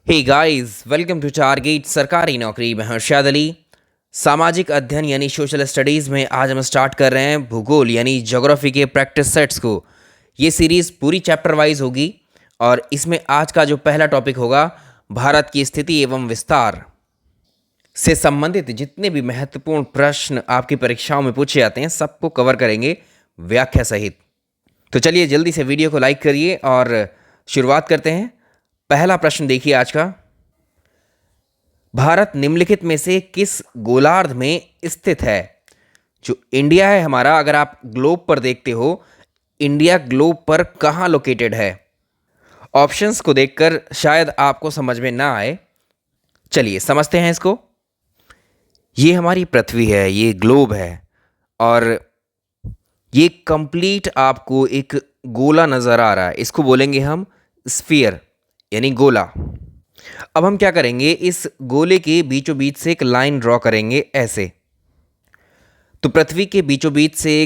Hey guys, welcome to target Sarkari Naukri. मैं हर्षाद अली। सामाजिक अध्ययन यानी सोशल स्टडीज़ में आज हम स्टार्ट कर रहे हैं भूगोल यानी ज्योग्राफी के प्रैक्टिस सेट्स को। ये सीरीज़ पूरी चैप्टर वाइज होगी और इसमें आज का जो पहला टॉपिक होगा भारत की स्थिति एवं विस्तार से संबंधित जितने भी महत्वपूर्ण प्रश्न आपकी परीक्षाओं में पूछे जाते हैं सबको कवर करेंगे व्याख्या सहित। तो चलिए जल्दी से वीडियो को लाइक करिए और शुरुआत करते हैं। पहला प्रश्न देखिए आज का। भारत निम्नलिखित में से किस गोलार्ध में स्थित है? जो इंडिया है हमारा, अगर आप ग्लोब पर देखते हो, इंडिया ग्लोब पर कहाँ लोकेटेड है? ऑप्शंस को देखकर शायद आपको समझ में ना आए, चलिए समझते हैं इसको। ये हमारी पृथ्वी है, ये ग्लोब है और ये कंप्लीट आपको एक गोला नज़र आ रहा है। इसको बोलेंगे हम स्फीयर यानी गोला। अब हम क्या करेंगे, इस गोले के बीचों बीच से एक लाइन ड्रॉ करेंगे ऐसे। तो पृथ्वी के बीचों बीच से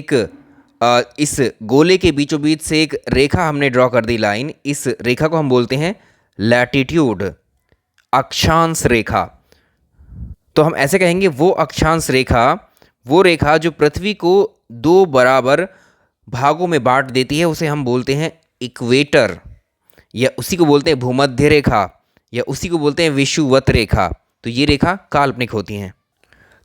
इस गोले के बीचों बीच से एक रेखा हमने ड्रॉ कर दी लाइन। इस रेखा को हम बोलते हैं लैटिट्यूड, अक्षांश रेखा। तो हम ऐसे कहेंगे वो अक्षांश रेखा, वो रेखा जो पृथ्वी को दो बराबर भागों में बांट देती है, उसे हम बोलते हैं इक्वेटर, या उसी को बोलते हैं भूमध्य रेखा, या उसी को बोलते हैं विषुवत रेखा। तो ये रेखा काल्पनिक होती हैं।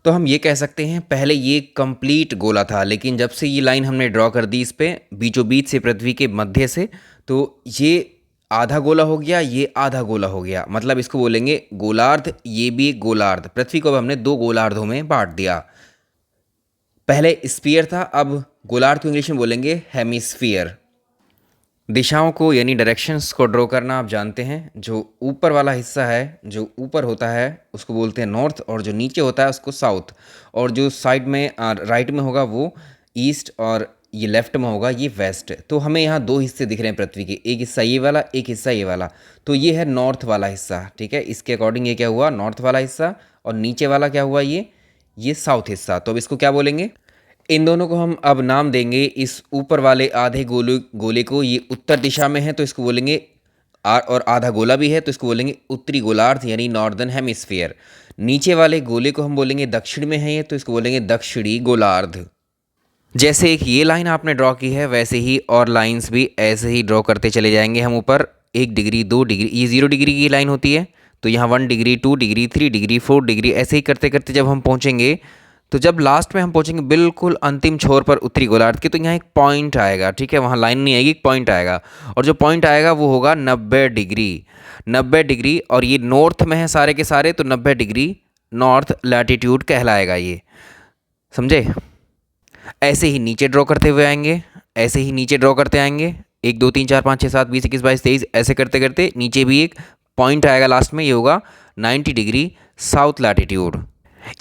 तो हम ये कह सकते हैं पहले ये कंप्लीट गोला था, लेकिन जब से ये लाइन हमने ड्रॉ कर दी इस पे बीचों बीच से पृथ्वी के मध्य से, तो ये आधा गोला हो गया, ये आधा गोला हो गया। मतलब इसको बोलेंगे गोलार्ध, ये भी एक गोलार्ध। पृथ्वी को अब हमने दो गोलार्धों में बांट दिया। पहले स्फीयर था, अब गोलार्ध को इंग्लिश में बोलेंगे हेमिस्फीयर। दिशाओं को यानी डायरेक्शंस को ड्रॉ करना आप जानते हैं। जो ऊपर वाला हिस्सा है, जो ऊपर होता है उसको बोलते हैं नॉर्थ, और जो नीचे होता है उसको साउथ, और जो साइड में राइट में होगा वो ईस्ट, और ये लेफ्ट में होगा ये वेस्ट। तो हमें यहाँ दो हिस्से दिख रहे हैं पृथ्वी के, एक हिस्सा ये वाला, एक हिस्सा ये वाला। तो ये है नॉर्थ वाला हिस्सा, ठीक है। इसके अकॉर्डिंग ये क्या हुआ, नॉर्थ वाला हिस्सा, और नीचे वाला क्या हुआ, ये साउथ हिस्सा। तो अब इसको क्या बोलेंगे, इन दोनों को हम अब नाम देंगे। इस ऊपर वाले आधे गोले को, ये उत्तर दिशा में है तो इसको बोलेंगे और आधा गोला भी है तो इसको बोलेंगे उत्तरी गोलार्ध यानी नॉर्दर्न हेमिस्फीयर। नीचे वाले गोले को हम बोलेंगे दक्षिण में है ये, तो इसको बोलेंगे दक्षिणी गोलार्ध। जैसे एक ये लाइन आपने ड्रॉ की है, वैसे ही और लाइंस भी ऐसे ही ड्रॉ करते चले जाएंगे हम। ऊपर 1 डिग्री, 2 डिग्री, ये 0 डिग्री की लाइन होती है, तो यहाँ 1 डिग्री, 2 डिग्री, 3 डिग्री, 4 डिग्री, ऐसे ही करते करते जब हम पहुँचेंगे, तो जब लास्ट में हम पहुंचेंगे बिल्कुल अंतिम छोर पर उत्तरी गोलार्ध के, तो यहाँ एक पॉइंट आएगा, ठीक है। वहाँ लाइन नहीं आएगी, एक पॉइंट आएगा, और जो पॉइंट आएगा वो होगा 90 डिग्री। 90 डिग्री, और ये नॉर्थ में है सारे के सारे, तो 90 डिग्री नॉर्थ लैटिट्यूड कहलाएगा ये, समझे। ऐसे ही नीचे ड्रॉ करते हुए आएंगे, ऐसे ही नीचे ड्रॉ करते आएंगे, 1 2 3 4 5 6 7 20 21 22 23, ऐसे करते करते नीचे भी एक पॉइंट आएगा लास्ट में, ये होगा 90 डिग्री साउथ लैटिट्यूड।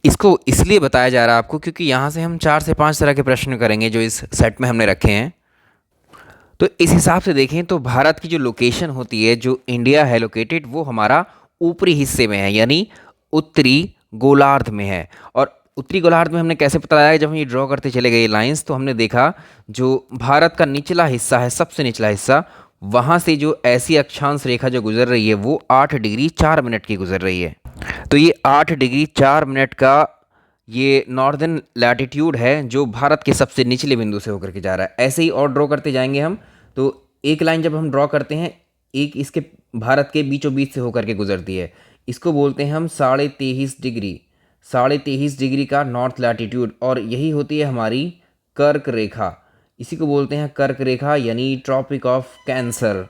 इसको इसलिए बताया जा रहा है आपको क्योंकि यहाँ से हम 4 से 5 तरह के प्रश्न करेंगे जो इस सेट में हमने रखे हैं। तो इस हिसाब से देखें तो भारत की जो लोकेशन होती है, जो इंडिया है लोकेटेड, वो हमारा ऊपरी हिस्से में है, यानी उत्तरी गोलार्ध में है। और उत्तरी गोलार्ध में हमने कैसे पता लगाया, जब हम ये ड्रॉ करते चले गए लाइंस, तो हमने देखा जो भारत का निचला हिस्सा है, सबसे निचला हिस्सा, वहाँ से जो ऐसी अक्षांश रेखा जो गुजर रही है वो 8 डिग्री 4 मिनट की गुजर रही है। तो ये 8 डिग्री 4 मिनट का ये नॉर्दर्न लैटिट्यूड है जो भारत के सबसे निचले बिंदु से होकर के जा रहा है। ऐसे ही और ड्रॉ करते जाएंगे हम। तो एक लाइन जब हम ड्रॉ करते हैं, एक इसके भारत के बीचों बीच से होकर के गुजरती है, इसको बोलते हैं हम 23.5 डिग्री। 23.5 डिग्री का नॉर्थ लैटिट्यूड, और यही होती है हमारी कर्क रेखा। इसी को बोलते हैं कर्क रेखा यानी ट्रॉपिक ऑफ कैंसर।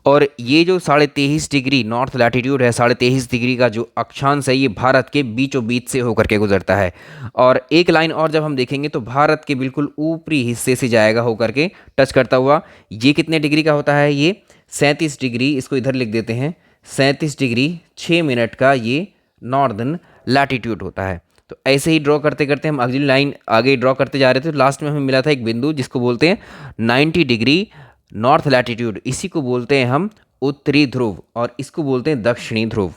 और ये जो 23.5 डिग्री नॉर्थ लैटिट्यूड है, 23.5 डिग्री का जो अक्षांश है, ये भारत के बीचों बीच से होकर के गुजरता है। और एक लाइन और जब हम देखेंगे तो भारत के बिल्कुल ऊपरी हिस्से से जाएगा होकर के टच करता हुआ। ये कितने डिग्री का होता है, ये 37 डिग्री, इसको इधर लिख देते हैं, 37 डिग्री 6 मिनट का ये नॉर्दर्न लैटिट्यूड होता है। तो ऐसे ही ड्रॉ करते करते हम अगली लाइन आगे ड्रॉ करते जा रहे थे, तो लास्ट में हमें मिला था एक बिंदु जिसको बोलते हैं 90 डिग्री नॉर्थ लैटिट्यूड। इसी को बोलते हैं हम उत्तरी ध्रुव, और इसको बोलते हैं दक्षिणी ध्रुव।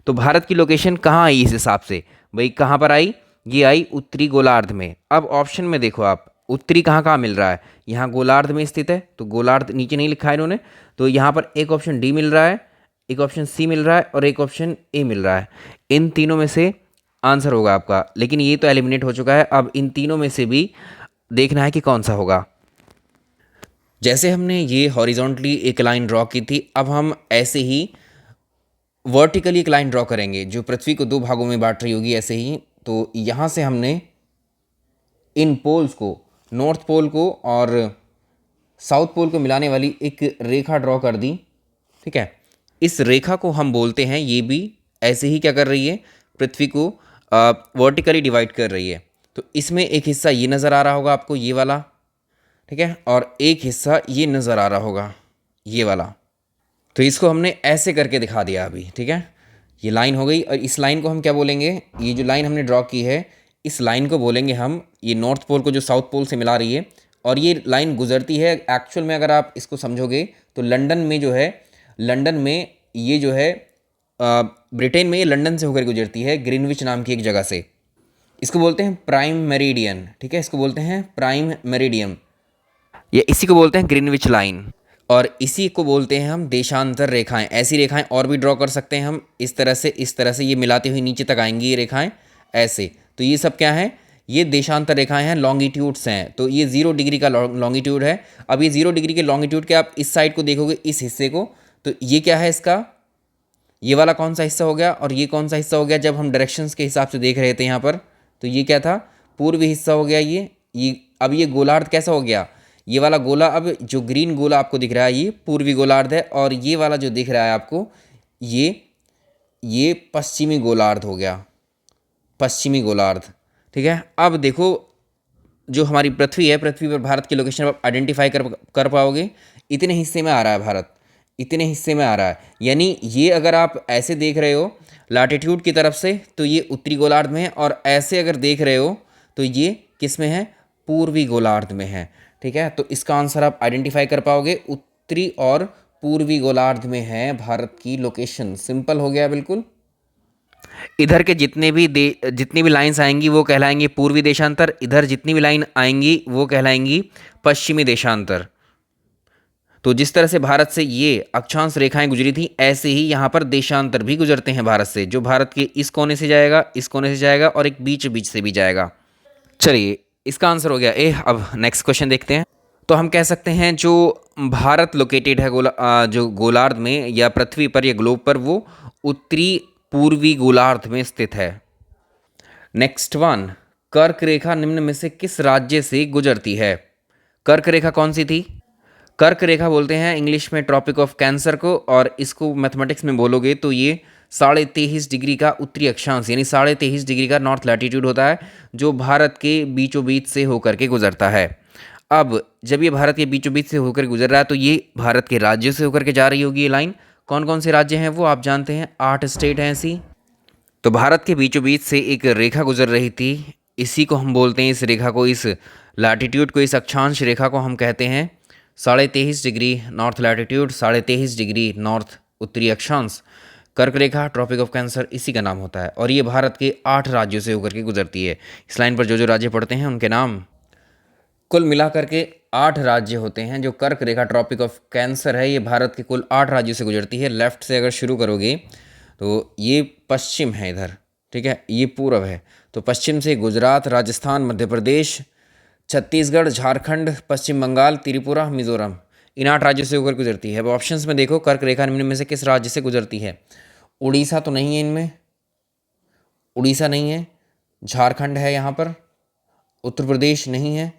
तो भारत की लोकेशन कहाँ आई इस हिसाब से, भाई कहाँ पर आई, ये आई उत्तरी गोलार्ध में। अब ऑप्शन में देखो आप, उत्तरी कहाँ कहाँ मिल रहा है, यहाँ गोलार्ध में स्थित है, तो गोलार्ध नीचे नहीं लिखा है इन्होंने, तो यहाँ पर एक ऑप्शन डी मिल रहा है, एक ऑप्शन सी मिल रहा है और एक ऑप्शन ए मिल रहा है। इन तीनों में से आंसर होगा आपका, लेकिन ये तो एलिमिनेट हो चुका है। अब इन तीनों में से भी देखना है कि कौन सा होगा। जैसे हमने ये हॉरिजॉन्टली एक लाइन ड्रॉ की थी, अब हम ऐसे ही वर्टिकली एक लाइन ड्रॉ करेंगे जो पृथ्वी को दो भागों में बांट रही होगी ऐसे ही। तो यहाँ से हमने इन पोल्स को, नॉर्थ पोल को और साउथ पोल को मिलाने वाली एक रेखा ड्रॉ कर दी। ठीक है, इस रेखा को हम बोलते हैं, ये भी ऐसे ही क्या कर रही है, पृथ्वी को वर्टिकली डिवाइड कर रही है। तो इसमें एक हिस्सा ये नज़र आ रहा होगा आपको, ये वाला। ठीक है, और एक हिस्सा ये नज़र आ रहा होगा, ये वाला। तो इसको हमने ऐसे करके दिखा दिया अभी। ठीक है, ये लाइन हो गई, और इस लाइन को हम क्या बोलेंगे, ये जो लाइन हमने ड्रॉ की है, इस लाइन को बोलेंगे हम, ये नॉर्थ पोल को जो साउथ पोल से मिला रही है। और ये लाइन गुजरती है एक्चुअल में, अगर आप इसको समझोगे तो लंदन में जो है, लंदन में ये जो है ब्रिटेन में ये लंदन से होकर गुजरती है, ग्रीनविच नाम की एक जगह से। इसको बोलते हैं प्राइम मेरिडियन। ठीक है, इसको बोलते हैं प्राइम मेरिडियन, या इसी को बोलते हैं ग्रीनविच लाइन। और इसी को बोलते हैं हम देशांतर रेखाएं। ऐसी रेखाएं और भी ड्रॉ कर सकते हैं हम, इस तरह से, इस तरह से ये मिलाती हुई नीचे तक आएंगी ये रेखाएं ऐसे। तो ये सब क्या है, ये देशांतर रेखाएं हैं, लॉन्गिट्यूड्स हैं। तो ये 0 डिग्री का लॉन्गिट्यूड है। अब ये 0 डिग्री के लॉन्गिट्यूड के आप इस साइड को देखोगे, इस हिस्से को, तो ये क्या है इसका, ये वाला कौन सा हिस्सा हो गया और ये कौन सा हिस्सा हो गया। जब हम डायरेक्शंस के हिसाब से देख रहे थे यहाँ पर, तो ये क्या था, पूर्वी हिस्सा हो गया ये। अब ये गोलार्ध कैसा हो गया, ये वाला गोला, अब जो ग्रीन गोला आपको दिख रहा है ये पूर्वी गोलार्ध है, और ये वाला जो दिख रहा है आपको, ये पश्चिमी गोलार्ध हो गया, पश्चिमी गोलार्ध। ठीक है, अब देखो जो हमारी पृथ्वी है, पृथ्वी पर भारत की लोकेशन आप आइडेंटिफाई कर पाओगे। इतने हिस्से में आ रहा है भारत, इतने हिस्से में आ रहा है। यानी ये अगर आप ऐसे देख रहे हो लैटिट्यूड की तरफ से, तो ये उत्तरी गोलार्ध में है, और ऐसे अगर देख रहे हो तो ये किस में है, पूर्वी गोलार्ध में है। ठीक है, तो इसका आंसर आप आइडेंटिफाई कर पाओगे, उत्तरी और पूर्वी गोलार्ध में है भारत की लोकेशन। सिंपल हो गया बिल्कुल। इधर के जितनी भी लाइंस आएंगी वो कहलाएंगी पूर्वी देशांतर, इधर जितनी भी लाइन आएंगी वो कहलाएंगी पश्चिमी देशांतर। तो जिस तरह से भारत से ये अक्षांश रेखाएं गुजरी थी, ऐसे ही यहाँ पर देशांतर भी गुजरते हैं भारत से, जो भारत के इस कोने से जाएगा, इस कोने से जाएगा, और एक बीच बीच से भी जाएगा। चलिए, इसका आंसर हो गया ए। अब नेक्स्ट क्वेश्चन देखते हैं। तो हम कह सकते हैं जो भारत लोकेटेड है जो गोलार्ध में या पृथ्वी पर या ग्लोब पर, वो उत्तरी पूर्वी गोलार्ध में स्थित है। नेक्स्ट वन, कर्क रेखा निम्न में से किस राज्य से गुजरती है। कर्क रेखा कौन सी थी, कर्क रेखा बोलते हैं इंग्लिश में ट्रॉपिक ऑफ कैंसर को, और इसको मैथमेटिक्स में बोलोगे तो ये 23.5 डिग्री का उत्तरी अक्षांश, यानी 23.5 डिग्री का नॉर्थ लैटिट्यूड होता है, जो भारत के बीचों बीच से होकर के गुजरता है। अब जब ये भारत के बीचों बीच से होकर गुजर रहा है, तो ये भारत के राज्यों से होकर के जा रही होगी ये लाइन। कौन कौन से राज्य हैं वो आप जानते हैं, 8 स्टेट हैं ऐसी। तो भारत के बीचों बीच से एक रेखा गुजर रही थी, इसी को हम बोलते हैं, इस रेखा को, इस लैटिट्यूड को, इस अक्षांश रेखा को हम कहते हैं 23.5 degree north latitude, 23.5 degree north उत्तरी अक्षांश। कर्क रेखा, ट्रॉपिक ऑफ कैंसर, इसी का नाम होता है, और ये भारत के 8 राज्यों से होकर के गुजरती है। इस लाइन पर जो जो राज्य पड़ते हैं उनके नाम, कुल मिलाकर के 8 राज्य होते हैं। जो कर्क रेखा, ट्रॉपिक ऑफ कैंसर है, ये भारत के कुल 8 राज्यों से गुजरती है। लेफ्ट से अगर शुरू करोगे तो ये पश्चिम है इधर, ठीक है, ये पूर्व है। तो पश्चिम से गुजरात, राजस्थान, मध्य प्रदेश, छत्तीसगढ़, झारखंड, पश्चिम बंगाल, त्रिपुरा, मिजोरम, इन 8 राज्यों से होकर गुजरती है। अब ऑप्शंस में देखो, कर्क रेखा निम्न में से किस राज्य से गुजरती है। उड़ीसा तो नहीं है इनमें, उड़ीसा नहीं है, झारखंड है यहाँ पर, उत्तर प्रदेश नहीं है,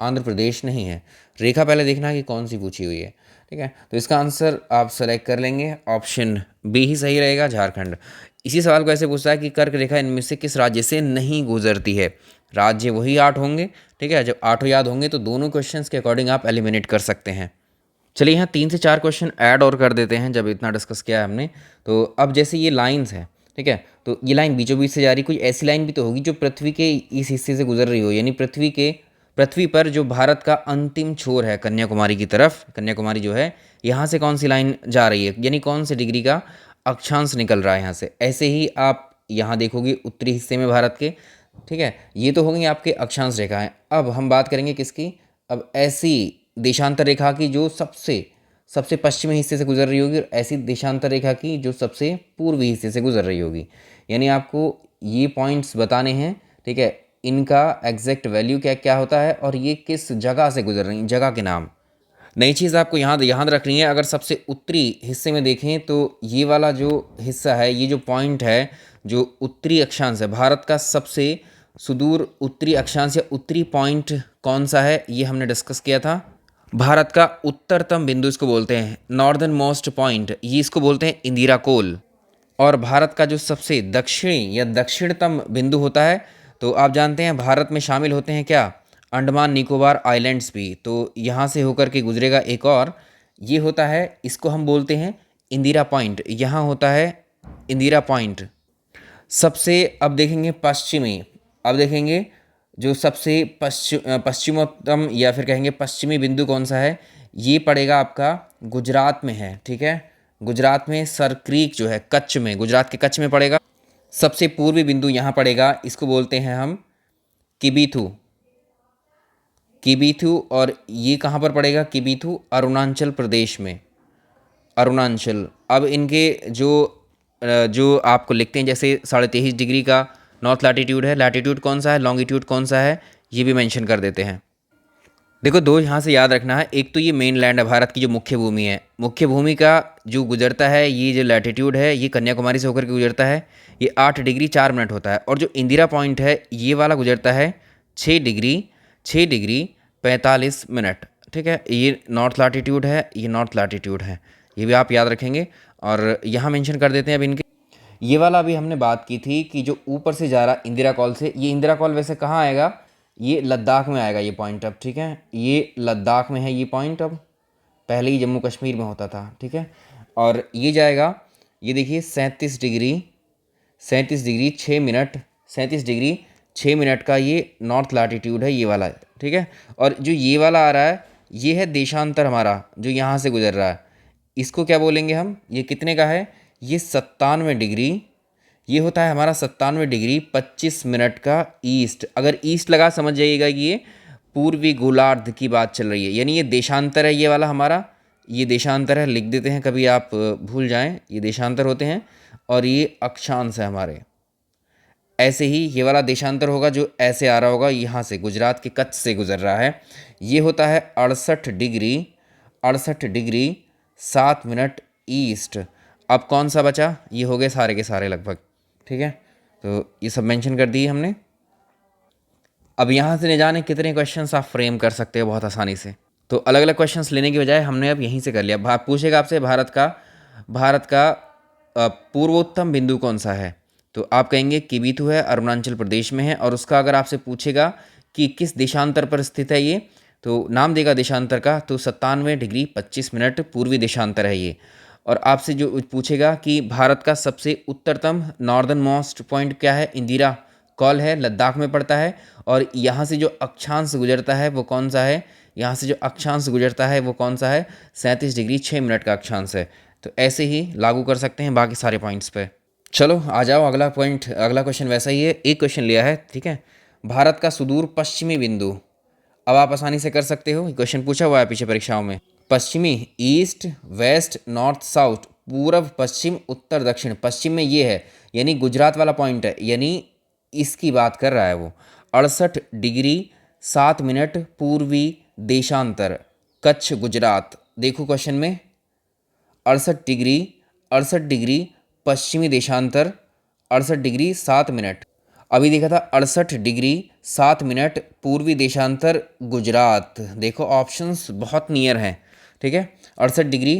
आंध्र प्रदेश नहीं है। रेखा पहले देखना कि कौन सी पूछी हुई है। ठीक है, तो इसका आंसर आप सेलेक्ट कर लेंगे, ऑप्शन बी ही सही रहेगा, झारखंड। इसी सवाल को ऐसे पूछता है कि कर्क रेखा इनमें से किस राज्य से नहीं गुजरती है। राज्य वही 8 होंगे। ठीक है, जब 8 याद होंगे तो दोनों क्वेश्चंस के अकॉर्डिंग आप एलिमिनेट कर सकते हैं। चलिए, यहाँ 3 से 4 क्वेश्चन ऐड और कर देते हैं, जब इतना डिस्कस किया है हमने। तो अब जैसे ये लाइन्स हैं, ठीक है, तो ये लाइन बीचों बीच से जा रही, कोई ऐसी लाइन भी तो होगी जो पृथ्वी के इस हिस्से से गुजर रही हो, यानी पृथ्वी पर जो भारत का अंतिम छोर है कन्याकुमारी की तरफ, कन्याकुमारी जो है, यहाँ से कौन सी लाइन जा रही है, यानी कौन से डिग्री का अक्षांश निकल रहा है यहाँ से। ऐसे ही आप यहाँ देखोगे उत्तरी हिस्से में भारत के। ठीक है, ये तो होंगे आपके अक्षांश रेखाएं। अब हम बात करेंगे किसकी, अब ऐसी देशांतर रेखा की जो सबसे सबसे पश्चिमी हिस्से से गुजर रही होगी और ऐसी देशांतर रेखा की जो सबसे पूर्वी हिस्से से गुजर रही होगी। यानी आपको ये पॉइंट्स बताने हैं, ठीक है, इनका एग्जैक्ट वैल्यू क्या क्या होता है और ये किस जगह से गुजर रही हैं, जगह के नाम। नई चीज़ आपको याद रखनी है, अगर सबसे उत्तरी हिस्से में देखें तो ये वाला जो हिस्सा है, ये जो पॉइंट है, जो उत्तरी अक्षांश है, भारत का सबसे सुदूर उत्तरी अक्षांश या उत्तरी पॉइंट कौन सा है, ये हमने डिस्कस किया था। भारत का उत्तरतम बिंदु इसको बोलते हैं, नॉर्दर्न मोस्ट पॉइंट, ये इसको बोलते हैं इंदिरा कोल। और भारत का जो सबसे दक्षिणी या दक्षिणतम बिंदु होता है, तो आप जानते हैं भारत में शामिल होते हैं क्या, अंडमान निकोबार आइलैंड्स भी, तो यहाँ से होकर के गुजरेगा एक और, ये होता है, इसको हम बोलते हैं इंदिरा पॉइंट, यहाँ होता है इंदिरा पॉइंट। सबसे अब देखेंगे पश्चिमी, अब देखेंगे जो सबसे पश्चिमोत्तम या फिर कहेंगे पश्चिमी बिंदु कौन सा है, ये पड़ेगा आपका गुजरात में है, ठीक है, गुजरात में सर क्रीक जो है कच्छ में, गुजरात के कच्छ में पड़ेगा। सबसे पूर्वी बिंदु यहाँ पड़ेगा, इसको बोलते हैं हम किबीथू, किबीथू, और ये कहाँ पर पड़ेगा किबीथू, अरुणाचल प्रदेश में, अरुणाचल। अब इनके जो आपको लिखते हैं जैसे 23.5 डिग्री का नॉर्थ लैटिट्यूड है, लैटिट्यूड कौन सा है, लॉन्गिट्यूड कौन सा है, ये भी मेंशन कर देते हैं। देखो दो यहाँ से याद रखना है, एक तो ये मेन लैंड है भारत की जो मुख्य भूमि है, मुख्य भूमि का जो गुजरता है, ये जो लैटिट्यूड है ये कन्याकुमारी से होकर के गुजरता है, ये 8 डिग्री 4 मिनट होता है, और जो इंदिरा पॉइंट है ये वाला गुजरता है 6 डिग्री 45 मिनट, ठीक है, ये नॉर्थ लैटिट्यूड है, ये नॉर्थ लैटिट्यूड है, ये भी आप याद रखेंगे। और यहाँ मेंशन कर देते हैं अब इनके, ये वाला अभी हमने बात की थी कि जो ऊपर से जा रहा इंदिरा कॉल से, ये इंदिरा कॉल वैसे कहाँ आएगा, ये लद्दाख में आएगा ये पॉइंट अब, ठीक है, ये लद्दाख में है ये पॉइंट, अब पहले ही जम्मू कश्मीर में होता था, ठीक है, और ये जाएगा, ये देखिए 37 डिग्री 6 मिनट, 37 डिग्री 6 मिनट का ये नॉर्थ लैटिट्यूड है ये वाला, ठीक है। और जो ये वाला आ रहा है ये है देशांतर हमारा, जो यहाँ से गुजर रहा है, इसको क्या बोलेंगे हम, ये कितने का है, ये 97 डिग्री, ये होता है हमारा 97 डिग्री 25 मिनट का ईस्ट। अगर ईस्ट लगा समझ जाइएगा कि ये पूर्वी गोलार्ध की बात चल रही है, यानी ये देशांतर है ये वाला हमारा, ये देशांतर है, लिख देते हैं कभी आप भूल जाएं, ये देशांतर होते हैं, और ये अक्षांश है हमारे। ऐसे ही ये वाला देशांतर होगा जो ऐसे आ रहा होगा, यहाँ से गुजरात के कच्छ से गुजर रहा है, ये होता है 68 डिग्री 7 मिनट ईस्ट। अब कौन सा बचा, ये हो गए सारे के सारे लगभग, ठीक है, तो ये सब मेंशन कर दिए हमने। अब यहाँ से न जाने कितने क्वेश्चंस आप फ्रेम कर सकते हो बहुत आसानी से, तो अलग अलग क्वेश्चंस लेने की बजाय हमने अब यहीं से कर लिया। पूछेगा आपसे भारत का पूर्वोत्तम बिंदु कौन सा है, तो आप कहेंगे किबीथू है, अरुणाचल प्रदेश में है, और उसका अगर आपसे पूछेगा कि किस देशांतर पर स्थित है ये, तो नाम देगा देशांतर का, तो 97 डिग्री 25 मिनट पूर्वी देशांतर है ये। और आपसे जो पूछेगा कि भारत का सबसे उत्तरतम नॉर्दर्न मोस्ट पॉइंट क्या है, इंदिरा कॉल है, लद्दाख में पड़ता है, और यहाँ से जो अक्षांश गुजरता है वो कौन सा है, यहाँ से जो अक्षांश गुजरता है वो कौन सा है, 37 डिग्री 6 मिनट का अक्षांश है। तो ऐसे ही लागू कर सकते हैं बाकी सारे पॉइंट्स पे। चलो आ जाओ, अगला पॉइंट, अगला क्वेश्चन वैसा ही है, एक क्वेश्चन लिया है, ठीक है, भारत का सुदूर पश्चिमी बिंदु। अब आप आसानी से कर सकते हो, क्वेश्चन पूछा हुआ है पीछे परीक्षाओं में। पश्चिमी, ईस्ट वेस्ट नॉर्थ साउथ, पूर्व पश्चिम उत्तर दक्षिण, पश्चिम में ये है यानी गुजरात वाला पॉइंट है, यानी इसकी बात कर रहा है वो। 68 डिग्री 7 मिनट पूर्वी देशांतर, कच्छ गुजरात। देखो क्वेश्चन में 68 डिग्री पश्चिमी देशांतर, 68 डिग्री 7 मिनट। अभी देखा था 68 डिग्री 7 मिनट पूर्वी देशांतर गुजरात। देखो ऑप्शंस बहुत नियर हैं, ठीक है, 68 डिग्री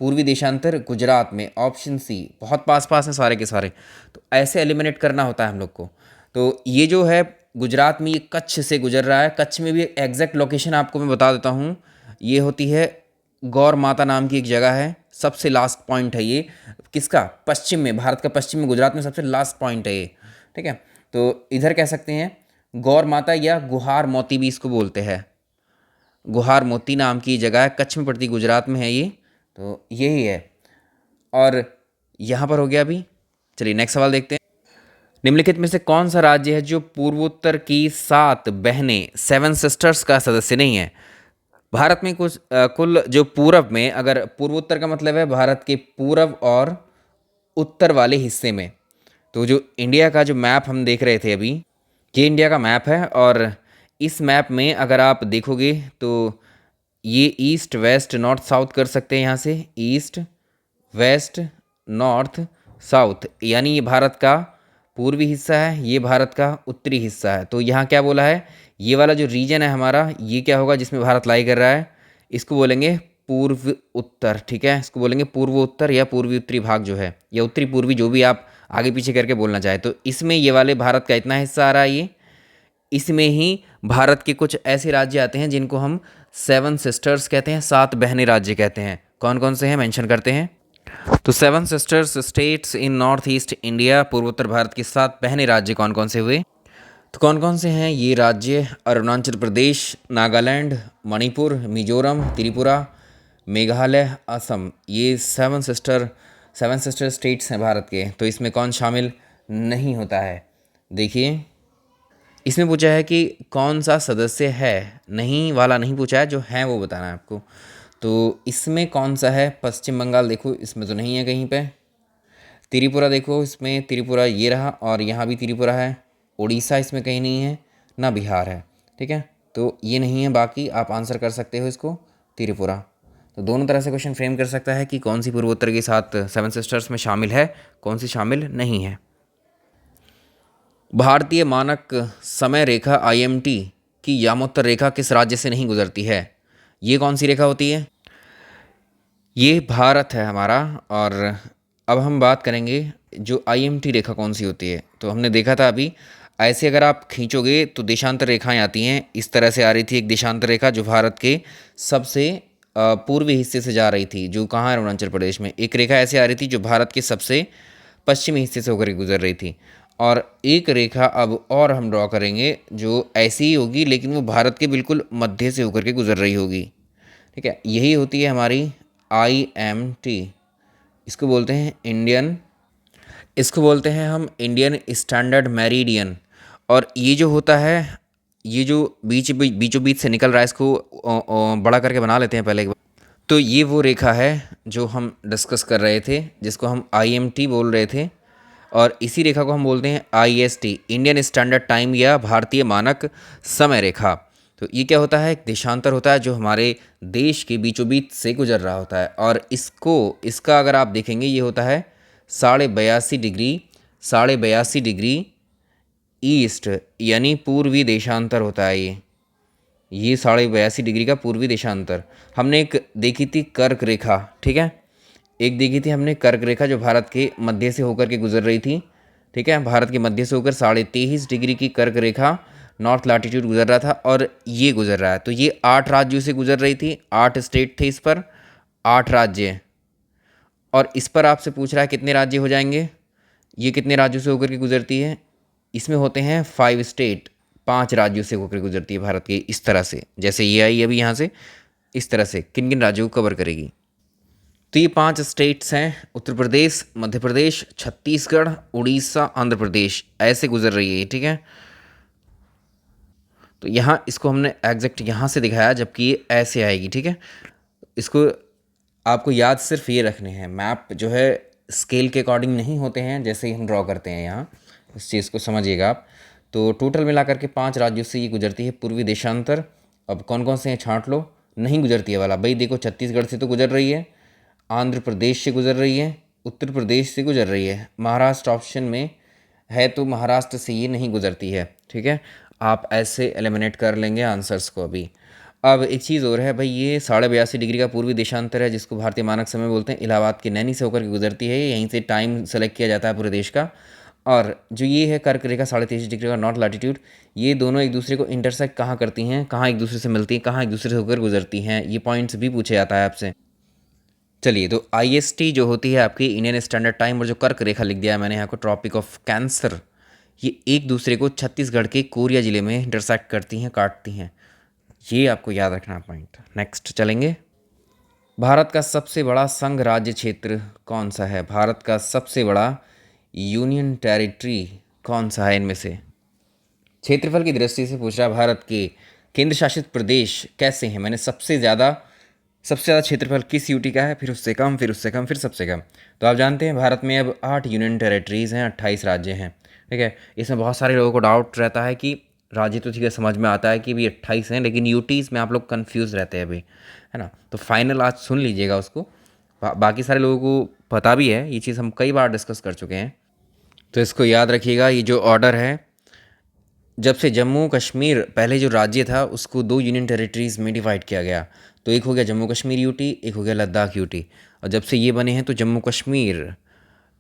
पूर्वी देशांतर गुजरात में, ऑप्शन सी बहुत पास पास हैं सारे के सारे। तो ऐसे एलिमिनेट करना होता है हम लोग को। तो ये जो है गुजरात में, ये कच्छ से गुजर रहा है, कच्छ में भी एग्जैक्ट लोकेशन आपको मैं बता देता हूँ, ये होती है गौर माता नाम की एक जगह है, सबसे लास्ट पॉइंट है ये, किसका, पश्चिम में, भारत का पश्चिम में, गुजरात में सबसे लास्ट पॉइंट है ये, ठीक है। तो इधर कह सकते हैं गौर माता या गुहार मोती भी इसको बोलते हैं, गुहार मोती नाम की जगह है, कच्छ में पड़ती, गुजरात में है ये, तो यही है। और यहाँ पर हो गया अभी। चलिए नेक्स्ट सवाल देखते हैं। निम्नलिखित में से कौन सा राज्य है जो पूर्वोत्तर की 7 बहनें 7 सिस्टर्स का सदस्य नहीं है। भारत में कुल जो पूरब में, अगर पूर्वोत्तर का मतलब है भारत के पूरब और उत्तर वाले हिस्से में, तो जो इंडिया का जो मैप हम देख रहे थे अभी, ये इंडिया का मैप है। और इस मैप में अगर आप देखोगे तो ये ईस्ट वेस्ट नॉर्थ साउथ कर सकते हैं, यहाँ से ईस्ट वेस्ट नॉर्थ साउथ, यानी ये भारत का पूर्वी हिस्सा है, ये भारत का उत्तरी हिस्सा है। तो यहाँ क्या बोला है, ये वाला जो रीजन है हमारा, ये क्या होगा जिसमें भारत लाई कर रहा है, इसको बोलेंगे पूर्व उत्तर। ठीक है, इसको बोलेंगे पूर्व उत्तर या पूर्वी उत्तरी भाग जो है, या उत्तरी पूर्वी, जो भी आप आगे पीछे करके बोलना चाहे। तो इसमें ये वाले भारत का इतना हिस्सा आ रहा है, ये इसमें ही भारत के कुछ ऐसे राज्य आते हैं जिनको हम सेवन सिस्टर्स कहते हैं, सात बहनें राज्य कहते हैं। कौन कौन से हैं मेंशन करते हैं। तो seven sisters states in north east India, पूर्वोत्तर भारत के सात बहने राज्य कौन कौन से हुए। तो कौन कौन से हैं ये राज्य, अरुणाचल प्रदेश, नागालैंड, मणिपुर, मिजोरम, त्रिपुरा, मेघालय, असम। ये सेवन सिस्टर स्टेट्स हैं भारत के। तो इसमें कौन शामिल नहीं होता है। देखिए, इसमें पूछा है कि कौन सा सदस्य है, नहीं वाला नहीं पूछा है, जो है वो बताना है आपको। तो इसमें कौन सा है, पश्चिम बंगाल देखो, इसमें तो नहीं है कहीं पे। त्रिपुरा देखो, इसमें त्रिपुरा ये रहा, और यहाँ भी त्रिपुरा है। उड़ीसा इसमें कहीं नहीं है, ना बिहार है। ठीक है, तो ये नहीं है। बाकी आप आंसर कर सकते हो इसको त्रिपुरा। तो दोनों तरह से क्वेश्चन फ्रेम कर सकता है कि कौन सी पूर्वोत्तर के साथ सेवन सिस्टर्स में शामिल है, कौन सी शामिल नहीं है। भारतीय मानक समय रेखा आईएमटी की यामोत्तर रेखा किस राज्य से नहीं गुजरती है। ये कौन सी रेखा होती है। ये भारत है हमारा। और अब हम बात करेंगे जो आईएमटी रेखा कौन सी होती है। तो हमने देखा था अभी, ऐसे अगर आप खींचोगे तो देशांतर रेखाएं आती हैं। इस तरह से आ रही थी एक देशांतर रेखा जो भारत के सबसे पूर्वी हिस्से से जा रही थी, जो कहाँ है, अरुणाचल प्रदेश में। एक रेखा ऐसे आ रही थी जो भारत के सबसे पश्चिमी हिस्से से होकर के गुजर रही थी। और एक रेखा अब और हम ड्रॉ करेंगे जो ऐसी ही होगी, लेकिन वो भारत के बिल्कुल मध्य से होकर के गुजर रही होगी। ठीक है, यही होती है हमारी आईएमटी। इसको बोलते हैं इसको बोलते हैं हम इंडियन स्टैंडर्ड मेरिडियन। और ये जो होता है, ये जो बीचों बीच से निकल रहा है, इसको बड़ा करके बना लेते हैं पहले एक बार। तो ये वो रेखा है जो हम डिस्कस कर रहे थे, जिसको हम आईएमटी बोल रहे थे। और इसी रेखा को हम बोलते हैं आईएसटी, इंडियन स्टैंडर्ड टाइम या भारतीय मानक समय रेखा। तो ये क्या होता है, एक देशांतर होता है जो हमारे देश के बीचों बीच से गुजर रहा होता है। और इसका अगर आप देखेंगे, ये होता है 82.5 डिग्री ईस्ट, यानी पूर्वी देशांतर होता है ये 82.5 डिग्री का पूर्वी देशांतर। हमने एक देखी थी कर्क रेखा। ठीक है, एक देखी थी हमने कर्क रेखा जो भारत के मध्य से होकर के गुजर रही थी। ठीक है, भारत के मध्य से होकर 23.5 डिग्री की कर्क रेखा नॉर्थ लैटिट्यूड गुजर रहा था, और ये गुजर रहा है। तो ये 8 राज्यों से गुजर रही थी, 8 स्टेट थे इस पर, 8 राज्य। और इस पर आपसे पूछ रहा है कितने राज्य हो जाएंगे, ये कितने राज्यों से होकर के गुजरती है। इसमें होते हैं 5 स्टेट, 5 राज्यों से होकर गुजरती है भारत की। इस तरह से जैसे ये आई अभी यहाँ से, इस तरह से किन किन राज्यों को कवर करेगी। तो ये 5 स्टेट्स हैं, उत्तर प्रदेश, मध्य प्रदेश, छत्तीसगढ़, उड़ीसा, आंध्र प्रदेश, ऐसे गुजर रही है। ठीक है, तो यहाँ इसको हमने एग्जैक्ट यहाँ से दिखाया, जबकि ये ऐसे आएगी। ठीक है, इसको आपको याद सिर्फ ये रखने हैं, मैप जो है स्केल के अकॉर्डिंग नहीं होते हैं जैसे ही हम ड्रॉ करते हैं यहाँ, इस चीज़ को समझिएगा आप। तो टोटल मिलाकर के 5 राज्यों से ये गुजरती है पूर्वी देशांतर। अब कौन कौन से हैं छांट लो, नहीं गुजरती है वाला भाई। देखो, छत्तीसगढ़ से तो गुजर रही है, आंध्र प्रदेश से गुजर रही है, उत्तर प्रदेश से गुजर रही है, महाराष्ट्र ऑप्शन में है तो महाराष्ट्र से ये नहीं गुजरती है। ठीक है, आप ऐसे एलिमिनेट कर लेंगे आंसर्स को अभी। अब एक चीज़ और है भाई, ये 82.5 डिग्री का पूर्वी देशांतर है, जिसको भारतीय मानक समय बोलते हैं। इलाहाबाद के नैनी से होकर के गुजरती है, यहीं से टाइम सेलेक्ट किया जाता है पूरे देश का। और जो ये है कर्क रेखा 23.5 डिग्री का नॉर्थ लैटिट्यूड, ये दोनों एक दूसरे को इंटरसेक्ट कहाँ करती हैं, कहाँ एक दूसरे से मिलती हैं, कहाँ एक दूसरे से होकर गुजरती हैं, ये पॉइंट्स भी पूछे जाता है आपसे। चलिए, तो आईएसटी जो होती है आपकी इंडियन स्टैंडर्ड टाइम, और जो कर्क रेखा लिख दिया है मैंने यहाँ को, ट्रॉपिक ऑफ कैंसर, ये एक दूसरे को छत्तीसगढ़ के कोरिया ज़िले में इंटरसेक्ट करती हैं, काटती हैं। ये आपको याद रखना पॉइंट। नेक्स्ट चलेंगे, भारत का सबसे बड़ा संघ राज्य क्षेत्र कौन सा है, भारत का सबसे बड़ा यूनियन टेरिटरी कौन सा है इनमें से। क्षेत्रफल की दृष्टि से पूछ रहा है भारत के केंद्र शासित प्रदेश कैसे हैं, मैंने सबसे ज़्यादा क्षेत्रफल किस यूटी का है, फिर उससे कम, फिर उससे कम, फिर सबसे कम। तो आप जानते हैं भारत में अब 8 यूनियन टेरिटरीज़ हैं, 28 राज्य हैं। ठीक है, इसमें बहुत सारे लोगों को डाउट रहता है कि राज्य तो ठीक है समझ में आता है कि भी 28 हैं, लेकिन यूटीज़ में आप लोग कन्फ्यूज़ रहते हैं अभी, है ना। तो फाइनल आज सुन लीजिएगा उसको। बाकी सारे लोगों को पता भी है, ये चीज़ हम कई बार डिस्कस कर चुके हैं। तो इसको याद रखिएगा, ये जो ऑर्डर है, जब से जम्मू कश्मीर पहले जो राज्य था उसको 2 यूनियन टेरिटरीज़ में डिवाइड किया गया। तो एक हो गया जम्मू कश्मीर यूटी, एक हो गया लद्दाख यूटी। और जब से ये बने हैं तो Jammu Kashmir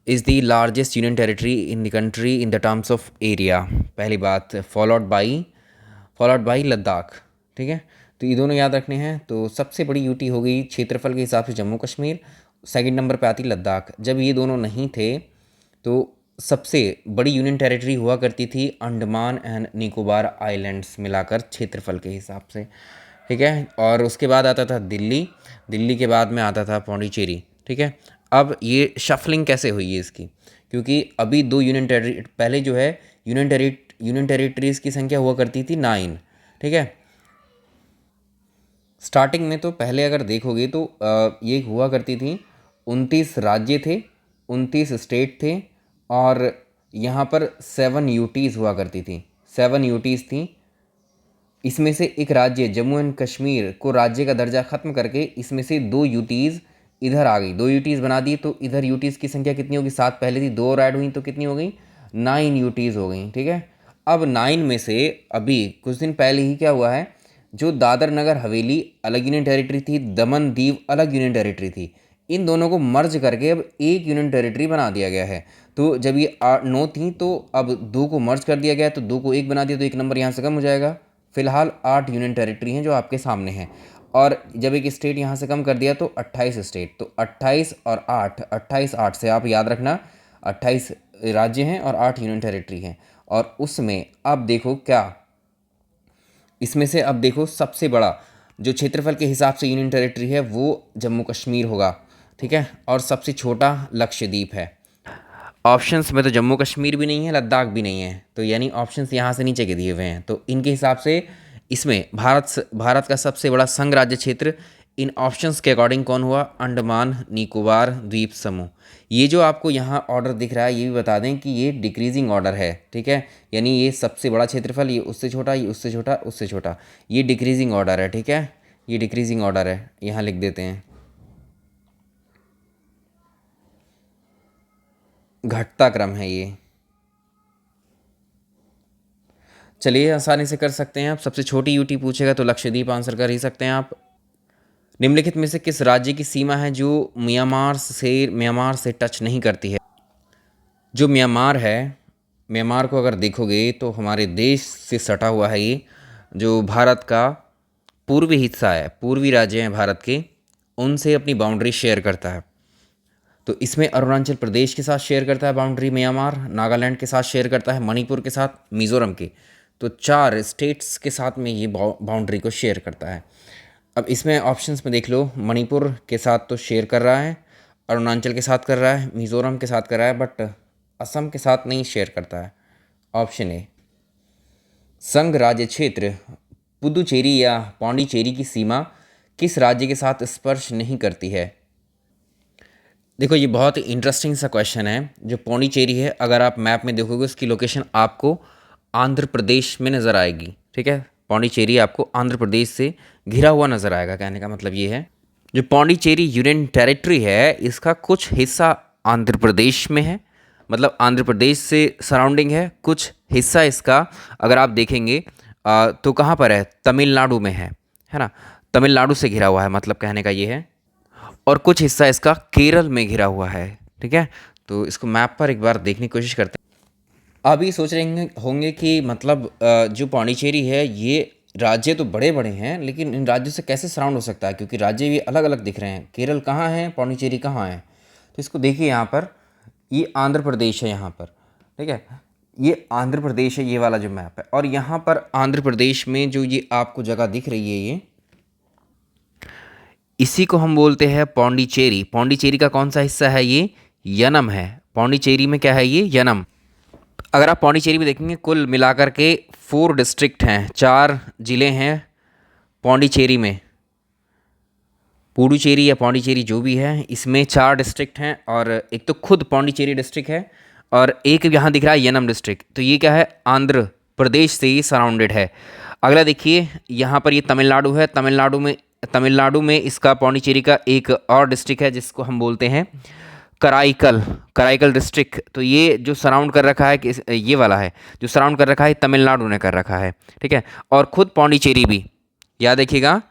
is the largest union territory in the country in the terms of area, पहली बात। Followed by Ladakh. ठीक है, तो ये दोनों याद रखने हैं। तो सबसे बड़ी यूटी हो गई क्षेत्रफल के हिसाब से जम्मू कश्मीर, सेकंड नंबर पे आती लद्दाख। जब ये दोनों नहीं थे तो सबसे बड़ी यूनियन टेरिटरी हुआ करती थी अंडमान एंड निकोबार आइलैंड्स मिलाकर क्षेत्रफल के हिसाब से। ठीक है, और उसके बाद आता था दिल्ली, दिल्ली के बाद में आता था पौंडीचेरी। ठीक है, अब ये शफलिंग कैसे हुई है इसकी, क्योंकि अभी 2 यूनियन टेरिटरी, पहले जो है यूनियन टेरिटरीज़ की संख्या हुआ करती थी 9। ठीक है, स्टार्टिंग में तो पहले अगर देखोगे तो ये हुआ करती थी 29 राज्य थे, 29 स्टेट थे, और यहाँ पर 7 यूटीज़ हुआ करती थी, 7 यूटीज़ थी। इसमें से एक राज्य जम्मू एंड कश्मीर को राज्य का दर्जा ख़त्म करके इसमें से 2 यूटीज़ इधर आ गई, 2 यूटीज़ बना दी। तो इधर यूटीज़ की संख्या कितनी होगी, 7 पहले थी, 2 और ऐड हुई तो कितनी हो गई, 9 यूटीज़ हो गई। ठीक है, अब 9 में से अभी कुछ दिन पहले ही क्या हुआ है, जो दादर नगर हवेली अलग यूनियन टेरिटरी थी, दमन दीव अलग यूनियन टेरिटरी थी, इन दोनों को मर्ज करके अब एक यूनियन टेरिटरी बना दिया गया है। तो जब ये 9 थी तो अब 2 को मर्ज कर दिया गया, तो 2 को 1 बना दिया, तो 1 नंबर यहाँ से कम हो जाएगा। फिलहाल 8 यूनियन टेरिटरी हैं जो आपके सामने हैं, और जब एक स्टेट यहाँ से कम कर दिया तो 28 स्टेट। तो 28 और 8, 28 8 से आप याद रखना 28 राज्य हैं और 8 यूनियन टेरिटरी हैं। और उसमें अब देखो क्या, इसमें से अब देखो सबसे बड़ा जो क्षेत्रफल के हिसाब से यूनियन टेरिटरी है वो जम्मू कश्मीर होगा। ठीक है, और सबसे छोटा लक्षद्वीप है। ऑप्शंस में तो जम्मू कश्मीर भी नहीं है, लद्दाख भी नहीं है, तो यानी ऑप्शंस यहाँ से नीचे के दिए हुए हैं। तो इनके हिसाब से इसमें भारत का सबसे बड़ा संघ राज्य क्षेत्र इन ऑप्शंस के अकॉर्डिंग कौन हुआ, अंडमान निकोबार द्वीप समूह। ये जो आपको यहाँ ऑर्डर दिख रहा है ये भी बता दें कि ये डिक्रीजिंग ऑर्डर है। ठीक है, यानी ये सबसे बड़ा क्षेत्रफल, ये उससे छोटा, ये उससे छोटा, उससे छोटा, ये डिक्रीजिंग ऑर्डर है। ठीक है, ये डिक्रीजिंग ऑर्डर है, यहाँ लिख देते हैं, घटता क्रम है ये। चलिए आसानी से कर सकते हैं आप। सबसे छोटी यूटी पूछेगा तो लक्षद्वीप आंसर कर ही सकते हैं आप। निम्नलिखित में से किस राज्य की सीमा है जो म्यांमार से टच नहीं करती है। जो म्यांमार है, म्यांमार को अगर देखोगे तो हमारे देश से सटा हुआ है ये, जो भारत का पूर्वी हिस्सा है, पूर्वी राज्य हैं भारत के, उनसे अपनी बाउंड्री शेयर करता है। तो इसमें अरुणाचल प्रदेश के साथ शेयर करता है बाउंड्री म्यांमार, नागालैंड के साथ शेयर करता है, मणिपुर के साथ, मिज़ोरम के, तो 4 स्टेट्स के साथ में ये बाउंड्री को शेयर करता है। अब इसमें ऑप्शंस में देख लो, मणिपुर के साथ तो शेयर कर रहा है, अरुणाचल के साथ कर रहा है, मिज़ोरम के साथ कर रहा है, बट असम के साथ नहीं शेयर करता है। ऑप्शन ए, संघ राज्य क्षेत्र पुदुचेरी या पौंडीचेरी की सीमा किस राज्य के साथ स्पर्श नहीं करती है। देखो ये बहुत ही इंटरेस्टिंग सा क्वेश्चन है। जो पौंडीचेरी है, अगर आप मैप में देखोगे उसकी लोकेशन आपको आंध्र प्रदेश में नज़र आएगी। ठीक है, पौंडीचेरी आपको आंध्र प्रदेश से घिरा हुआ नज़र आएगा। कहने का मतलब ये है, जो पौंडीचेरी यूनियन टेरिटरी है इसका कुछ हिस्सा आंध्र प्रदेश में है, मतलब आंध्र प्रदेश से सराउंडिंग है। कुछ हिस्सा इसका अगर आप देखेंगे तो कहाँ पर है, तमिलनाडु में है ना, तमिलनाडु से घिरा हुआ है, मतलब कहने का ये है। और कुछ हिस्सा इसका केरल में घिरा हुआ है। ठीक है, तो इसको मैप पर एक बार देखने की कोशिश करते हैं। अभी सोच रहे होंगे कि मतलब जो पौंडीचेरी है ये राज्य तो बड़े बड़े हैं, लेकिन इन राज्यों से कैसे सराउंड हो सकता है, क्योंकि राज्य भी अलग अलग दिख रहे हैं। केरल कहाँ है, पौंडीचेरी कहाँ है। तो इसको देखिए, यहाँ पर ये आंध्र प्रदेश है, यहाँ पर। ठीक है, ये आंध्र प्रदेश है, ये वाला जो मैप है। और यहाँ पर आंध्र प्रदेश में जो ये आपको जगह दिख रही है, ये इसी को हम बोलते हैं पौंडीचेरी। पौंडीचेरी का कौन सा हिस्सा है, ये यनम है। पौंडीचेरी में क्या है, ये यनम। अगर आप पौंडीचेरी में देखेंगे कुल मिलाकर के 4 डिस्ट्रिक्ट हैं, 4 ज़िले हैं पौंडीचेरी में, पुडुचेरी या पौंडीचेरी जो भी है, इसमें 4 डिस्ट्रिक्ट हैं और एक तो खुद पौंडीचेरी डिस्ट्रिक्ट है और एक यहाँ दिख रहा है यनम डिस्ट्रिक्ट। तो ये क्या है, आंध्र प्रदेश से ये सराउंडेड है। अगला देखिए, यहाँ पर ये तमिलनाडु है। तमिलनाडु में इसका पौंडीचेरी का एक और डिस्ट्रिक्ट है जिसको हम बोलते हैं कराईकल, कराईकल डिस्ट्रिक्ट। तो ये जो सराउंड कर रखा है ये वाला है जो सराउंड कर रखा है, तमिलनाडु ने कर रखा है, ठीक है। और खुद पौंडीचेरी भी, याद रखिएगा।